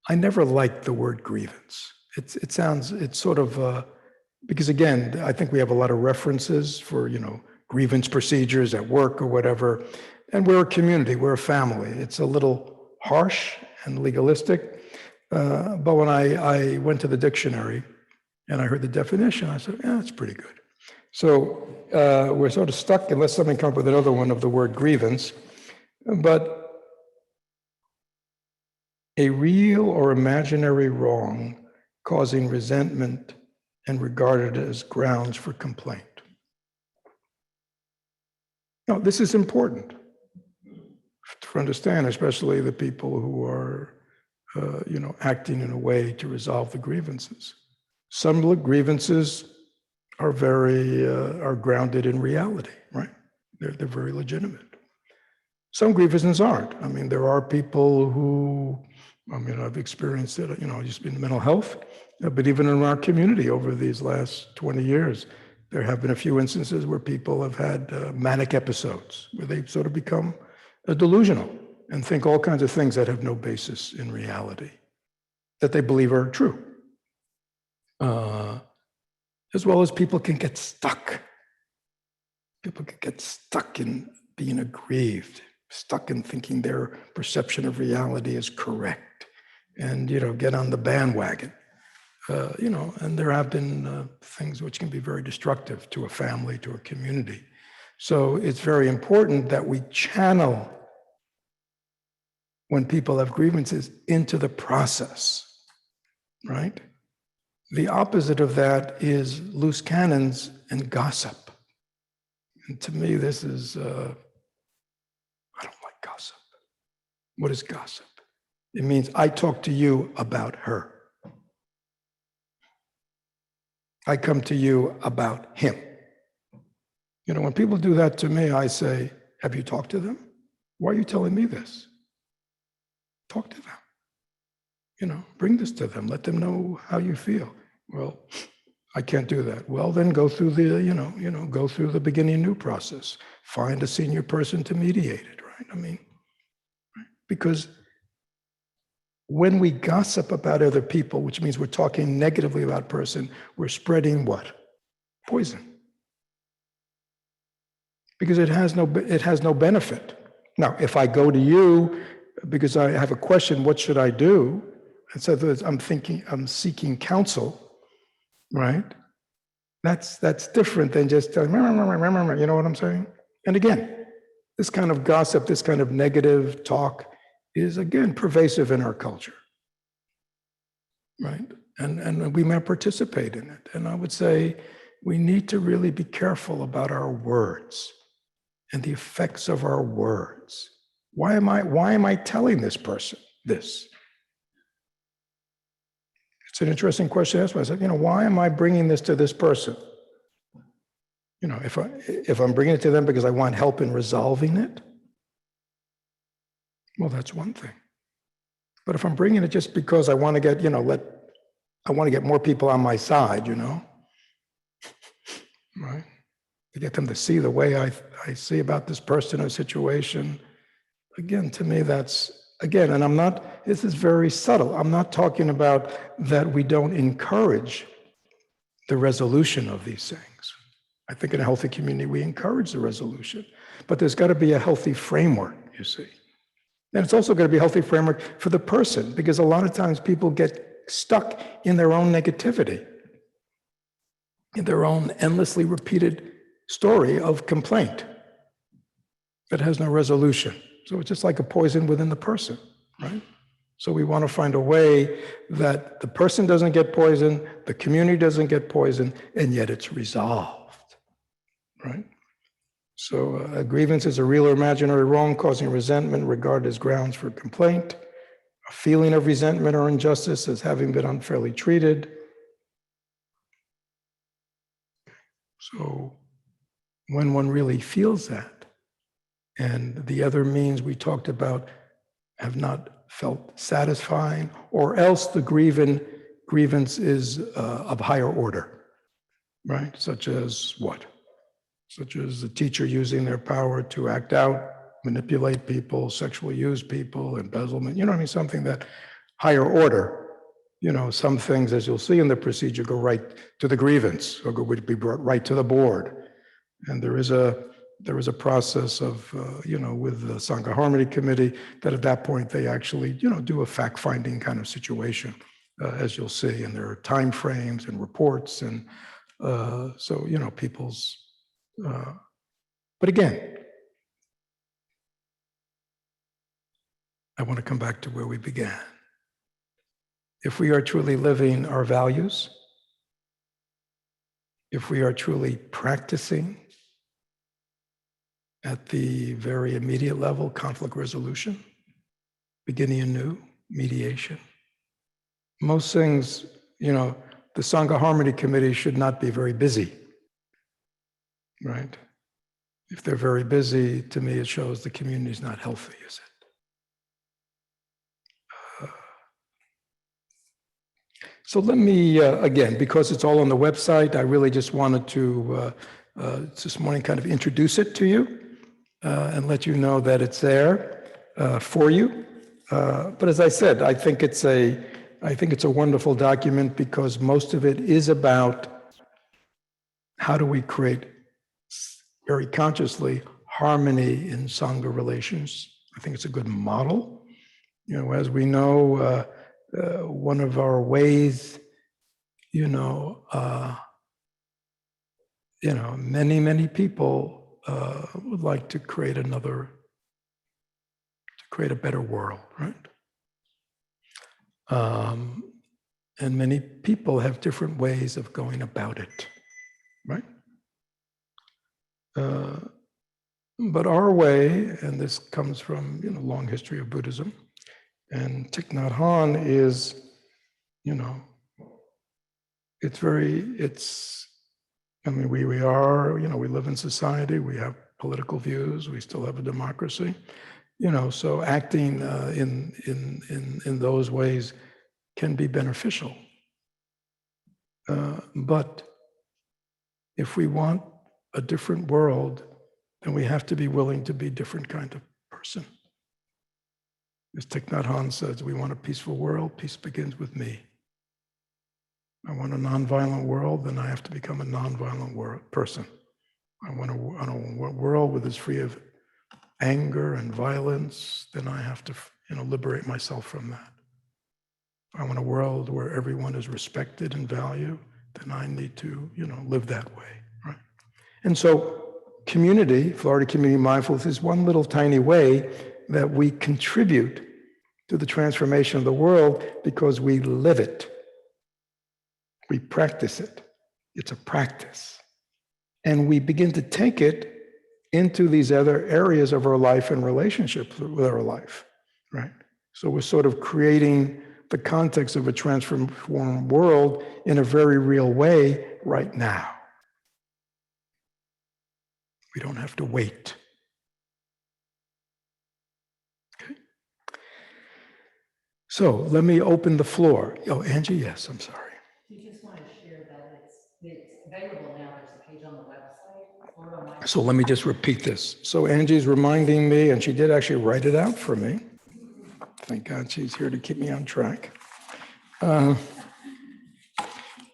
I never liked the word grievance. It's sort of, because again, I think we have a lot of references for, grievance procedures at work or whatever, and we're a community, we're a family. It's a little harsh and legalistic, but when I went to the dictionary and I heard the definition, I said, yeah, it's pretty good. So we're sort of stuck unless somebody comes up with another one of the word grievance, but a real or imaginary wrong causing resentment and regarded as grounds for complaint. Now, this is important to understand, especially the people who are, acting in a way to resolve the grievances. Some grievances are are grounded in reality, right? They're very legitimate. Some grievances aren't. I mean, there are people who, I've experienced it, I used to be in mental health, But even in our community over these last 20 years, there have been a few instances where people have had manic episodes, where they sort of become delusional and think all kinds of things that have no basis in reality, that they believe are true. As well as people can get stuck. People can get stuck in being aggrieved, stuck in thinking their perception of reality is correct, and get on the bandwagon. And there have been things which can be very destructive to a family, to a community. So it's very important that we channel, when people have grievances, into the process, right? The opposite of that is loose cannons and gossip. And to me, this is, I don't like gossip. What is gossip? It means I talk to you about her. I come to you about him. When people do that to me, I say, have you talked to them? Why are you telling me this? Talk to them. Bring this to them. Let them know how you feel. Well, I can't do that. Well, then go through the, go through the beginning anew process. Find a senior person to mediate it, right? Because when we gossip about other people, which means we're talking negatively about a person, we're spreading what? Poison. Because it has no benefit. Now, if I go to you because I have a question, what should I do? And so I'm seeking counsel, right? That's different than just telling, you know what I'm saying? And again, this kind of gossip, this kind of negative talk is, again, pervasive in our culture, right? And we may participate in it. And I would say we need to really be careful about our words and the effects of our words. Why am I telling this person this? It's an interesting question to ask myself. Why am I bringing this to this person? If I'm bringing it to them because I want help in resolving it, well, that's one thing. But if I'm bringing it just because I want to get, I want to get more people on my side, right? To get them to see the way I see about this person or situation. Again, to me, that's, again, and this is very subtle. I'm not talking about that we don't encourage the resolution of these things. I think in a healthy community, we encourage the resolution. But there's got to be a healthy framework, you see. And it's also got to be a healthy framework for the person, because a lot of times people get stuck in their own negativity, in their own endlessly repeated story of complaint that has no resolution. So it's just like a poison within the person, right? So we want to find a way that the person doesn't get poisoned, the community doesn't get poisoned, and yet it's resolved, right? So a grievance is a real or imaginary wrong causing resentment regarded as grounds for complaint, a feeling of resentment or injustice as having been unfairly treated. So when one really feels that, and the other means we talked about have not felt satisfying, or else the grievance is of higher order, right? Such as what? Such as the teacher using their power to act out, manipulate people, sexually use people, embezzlement, something that higher order. Some things, as you'll see in the procedure, go right to the grievance, or would be brought right to the board. And there is a process of, with the Sangha Harmony Committee, that at that point they actually, do a fact-finding kind of situation, as you'll see, and there are time frames and reports, and so, people's, but again, I want to come back to where we began. If we are truly living our values, if we are truly practicing at the very immediate level, conflict resolution, beginning anew, mediation. Most things, the Sangha Harmony Committee should not be very busy, right? If they're very busy, to me, it shows the community is not healthy, is it? So let me, again, because it's all on the website, I really just wanted to, this morning, kind of introduce it to you and let you know that it's there for you. But as I said, I think it's a wonderful document because most of it is about how do we create very consciously harmony in Sangha relations. I think it's a good model. As we know, one of our ways, many people would like to create a better world, right? And many people have different ways of going about it, right? But our way, and this comes from long history of Buddhism, and Thich Nhat Hanh is, we live in society, we have political views, we still have a democracy, so acting in those ways can be beneficial. But if we want a different world, then we have to be willing to be a different kind of person. As Thich Nhat Hanh says, we want a peaceful world, peace begins with me. I want a nonviolent world, then I have to become a nonviolent person. I want a world that is free of anger and violence, then I have to liberate myself from that. If I want a world where everyone is respected and valued, then I need to live that way, right? And so community, Florida Community Mindfulness, is one little tiny way that we contribute to the transformation of the world because we live it. We practice it. It's a practice. And we begin to take it into these other areas of our life and relationships with our life, right? So we're sort of creating the context of a transformed world in a very real way right now. We don't have to wait. Okay. So let me open the floor. Oh, Angie, yes, I'm sorry. You just want to share that it's available now. There's a page on the website. So let me just repeat this. So Angie's reminding me, and she did actually write it out for me. Thank God she's here to keep me on track.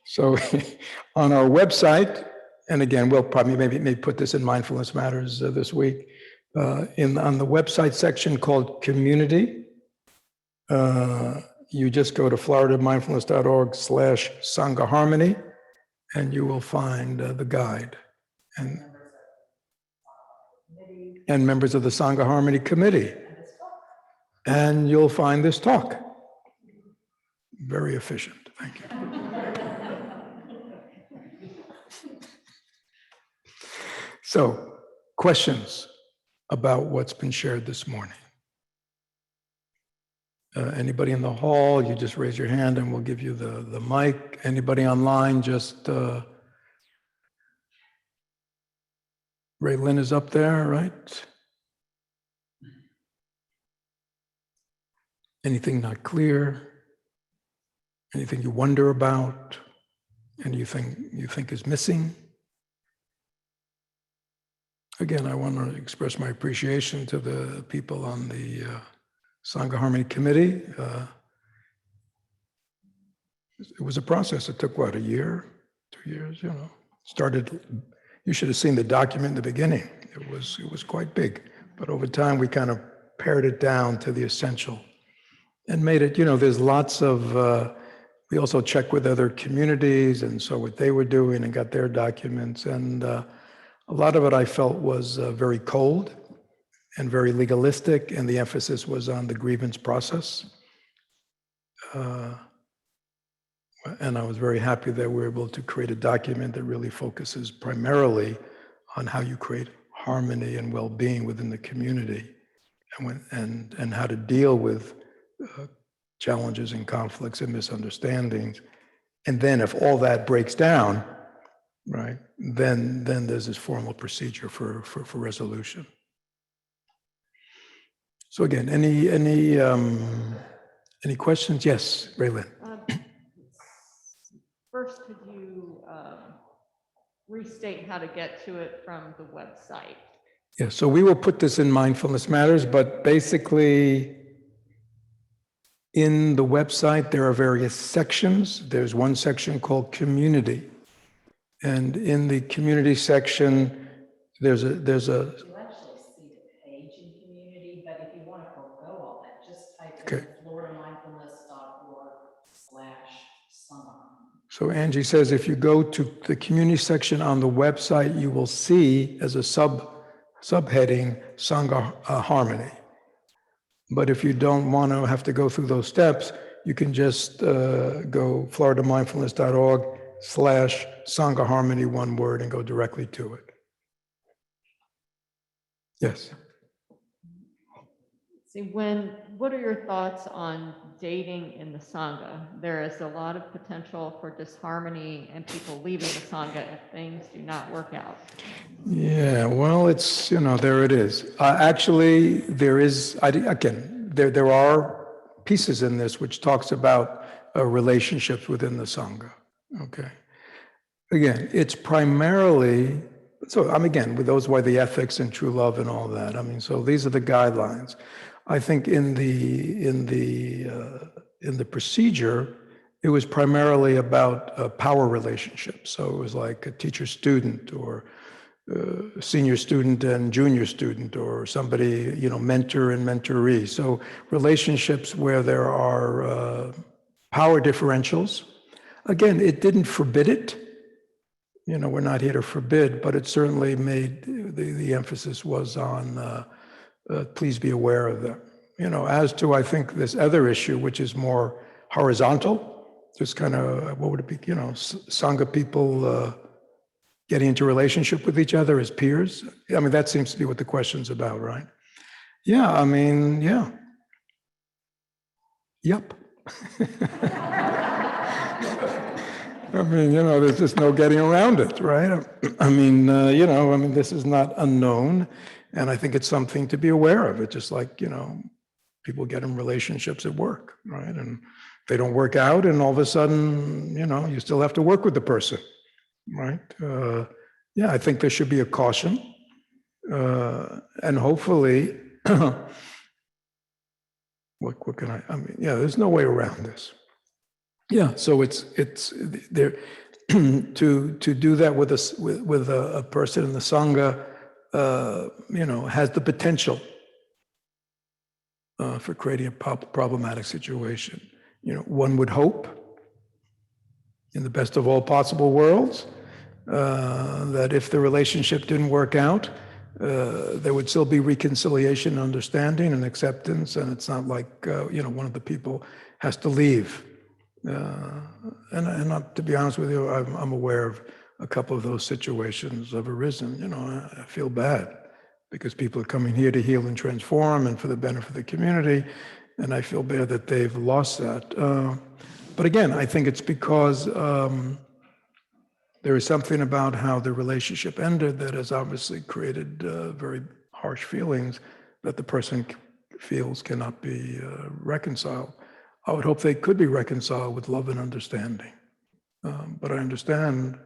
So on our website, and again, we'll probably maybe put this in Mindfulness Matters this week, on the website section called Community, you just go to floridamindfulness.org/Sangha Harmony, and you will find the guide. And members of the Sangha Harmony Committee. And you'll find this talk. Very efficient, thank you. So, questions about what's been shared this morning? Anybody in the hall, you just raise your hand and we'll give you the mic. Anybody online, just Ray Lynn is up there, right? Anything not clear? Anything you wonder about? Anything you think is missing? Again, I want to express my appreciation to the people on the Sangha Harmony Committee. It was a process. It took, a year, 2 years, Started, you should have seen the document in the beginning. It was quite big. But over time, we kind of pared it down to the essential and made it, there's lots of, we also checked with other communities and saw what they were doing and got their documents. And a lot of it I felt was very cold and very legalistic, and the emphasis was on the grievance process. And I was very happy that we were able to create a document that really focuses primarily on how you create harmony and well-being within the community, and how to deal with challenges and conflicts and misunderstandings. And then if all that breaks down, right, then there's this formal procedure for resolution. So again, any questions? Yes, Raylyn. first, could you restate how to get to it from the website? Yeah, so we will put this in Mindfulness Matters, but basically in the website, there are various sections. There's one section called Community. And in the Community section, there's a You actually see the page in community, but if you want to forego all that, just type in floridamindfulness.org/sangha. So Angie says, if you go to the community section on the website, you will see as a subheading Sangha Harmony. But if you don't want to have to go through those steps, you can just go floridamindfulness.org/Sangha Harmony, one word, and go directly to it. Yes. See, what are your thoughts on dating in the Sangha? There is a lot of potential for disharmony and people leaving the Sangha if things do not work out. Yeah, well, it's, there it is. Actually, there is, again, there are pieces in this which talks about relationships within the Sangha, okay? Again, it's primarily, so again, with those why the ethics and true love and all that. So these are the guidelines. I think in the procedure, it was primarily about power relationships. So it was like a teacher-student or senior student and junior student, or somebody, mentor and mentoree. So relationships where there are power differentials. Again, it didn't forbid it. We're not here to forbid, but it certainly made, the emphasis was on please be aware of them. As to, I think, this other issue, which is more horizontal, just kind of, what would it be, Sangha people getting into relationship with each other as peers. That seems to be what the question's about, right? Yeah, yeah. Yep. There's just no getting around it, right? This is not unknown, and I think it's something to be aware of. It's just like, people get in relationships at work, right? And they don't work out, and all of a sudden, you still have to work with the person, right? Yeah, I think there should be a caution, and hopefully, what can there's no way around this. Yeah, so it's there to do that with a person in the Sangha, has the potential for creating a problematic situation. One would hope, in the best of all possible worlds, that if the relationship didn't work out, there would still be reconciliation, understanding, and acceptance, and it's not like one of the people has to leave. And to be honest with you, I'm aware of a couple of those situations have arisen. I feel bad because people are coming here to heal and transform and for the benefit of the community, and I feel bad that they've lost that. But again, I think it's because there is something about how the relationship ended that has obviously created very harsh feelings that the person feels cannot be reconciled. I would hope they could be reconciled with love and understanding. But I understand,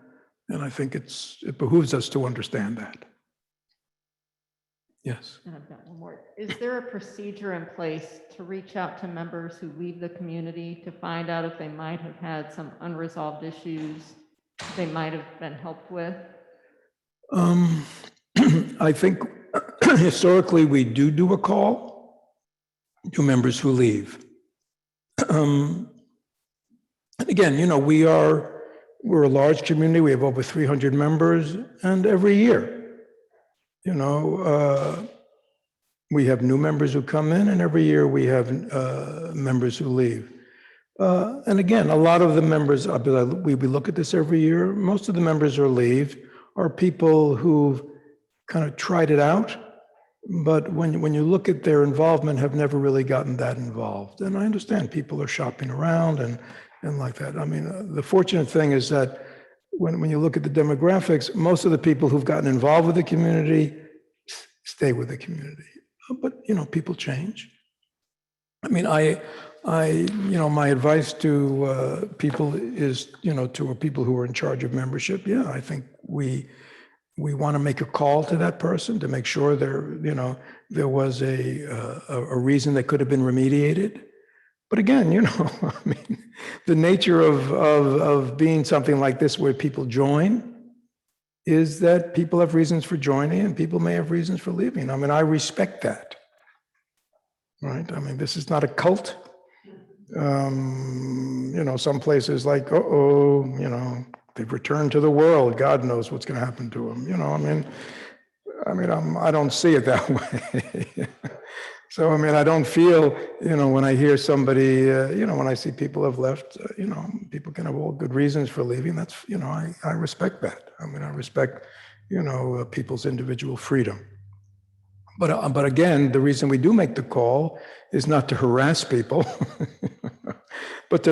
and I think it behooves us to understand that. Yes. And I've got one more. Is there a procedure in place to reach out to members who leave the community to find out if they might have had some unresolved issues they might have been helped with? I think historically we do a call to members who leave. And again, we're a large community. We have over 300 members, and every year, we have new members who come in, and every year we have members who leave. And again, a lot of the members, we look at this every year. Most of the members who leave are people who've kind of tried it out, but when you look at their involvement, have never really gotten that involved. And I understand people are shopping around and like that. The fortunate thing is that when you look at the demographics, most of the people who've gotten involved with the community stay with the community. But people change. my advice to people is, to people who are in charge of membership. Yeah, I think we want to make a call to that person to make sure there was a reason that could have been remediated. But again, I mean, the nature of being something like this where people join is that people have reasons for joining and people may have reasons for leaving. I mean, I respect that, right? I mean, this is not a cult. Some places like, they've returned to the world. God knows what's going to happen to them. I don't see it that way. So, I don't feel, when I hear somebody, when I see people have left, people can have all good reasons for leaving. That's, I respect that. I respect, people's individual freedom. But again, the reason we do make the call is not to harass people, but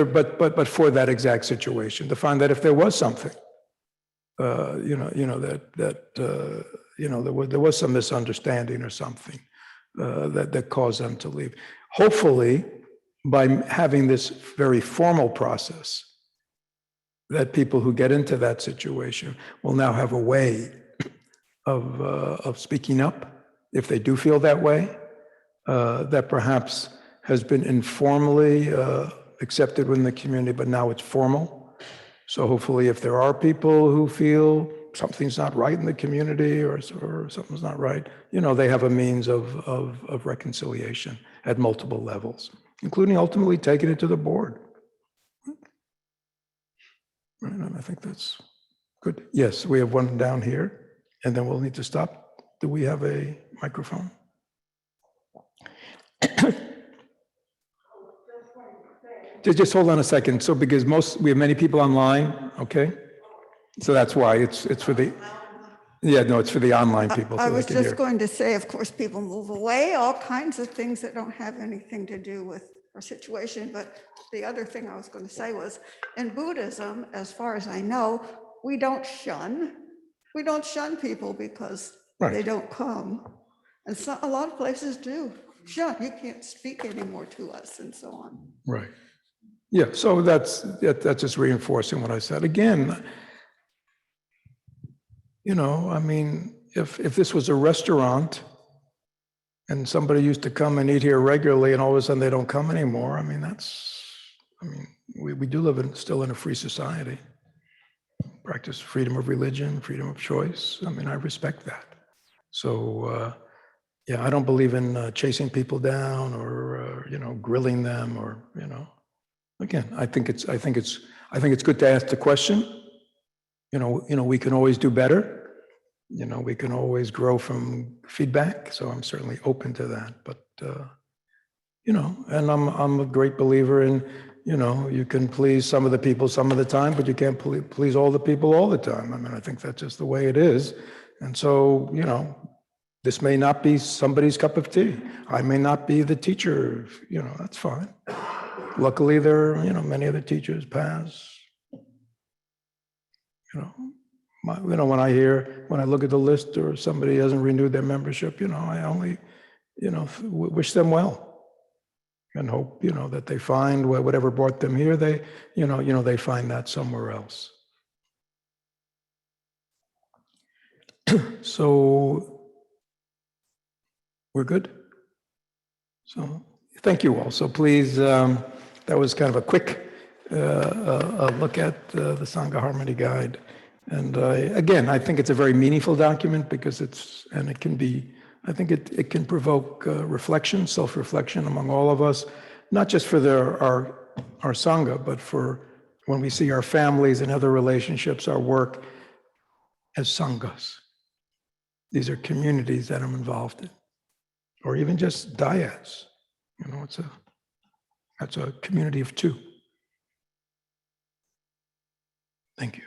for that exact situation, to find that if there was something, there was some misunderstanding or something that caused them to leave. Hopefully, by having this very formal process, that people who get into that situation will now have a way of speaking up if they do feel that way, that perhaps has been informally accepted within the community, but now it's formal. So hopefully if there are people who feel something's not right in the community or something's not right, they have a means of reconciliation at multiple levels, including ultimately taking it to the board. Right, and I think that's good. Yes, we have one down here, and then we'll need to stop. Do we have a microphone? Just hold on a second. So because we have many people online, okay? So that's why it's for the, it's for the online people. So I they was can just hear. going to say, of course, people move away, all kinds of things that don't have anything to do with our situation. But the other thing I was going to say was, in Buddhism, as far as I know, we don't shun people because they don't come. And so a lot of places do shun. You can't speak anymore to us and so on. Right. Yeah, so that's just reinforcing what I said. Again, if this was a restaurant and somebody used to come and eat here regularly and all of a sudden they don't come anymore, we do live still in a free society. Practice freedom of religion, freedom of choice. I respect that. So, I don't believe in chasing people down or grilling them or Again, I think it's good to ask the question. We can always do better. We can always grow from feedback. So I'm certainly open to that. But and I'm a great believer in you can please some of the people some of the time, but you can't please all the people all the time. I think that's just the way it is. And so this may not be somebody's cup of tea. I may not be the teacher. That's fine. Luckily, there are, many other teachers pass. When I look at the list or somebody hasn't renewed their membership, I only, wish them well and hope, that they find whatever brought them here, they find that somewhere else. So we're good. So thank you all. So please, that was kind of a quick look at the Sangha Harmony Guide. And again, I think it's a very meaningful document because it can provoke reflection, self-reflection among all of us, not just for our Sangha, but for when we see our families and other relationships, our work as Sanghas. These are communities that I'm involved in, or even just dyads. That's a community of two. Thank you.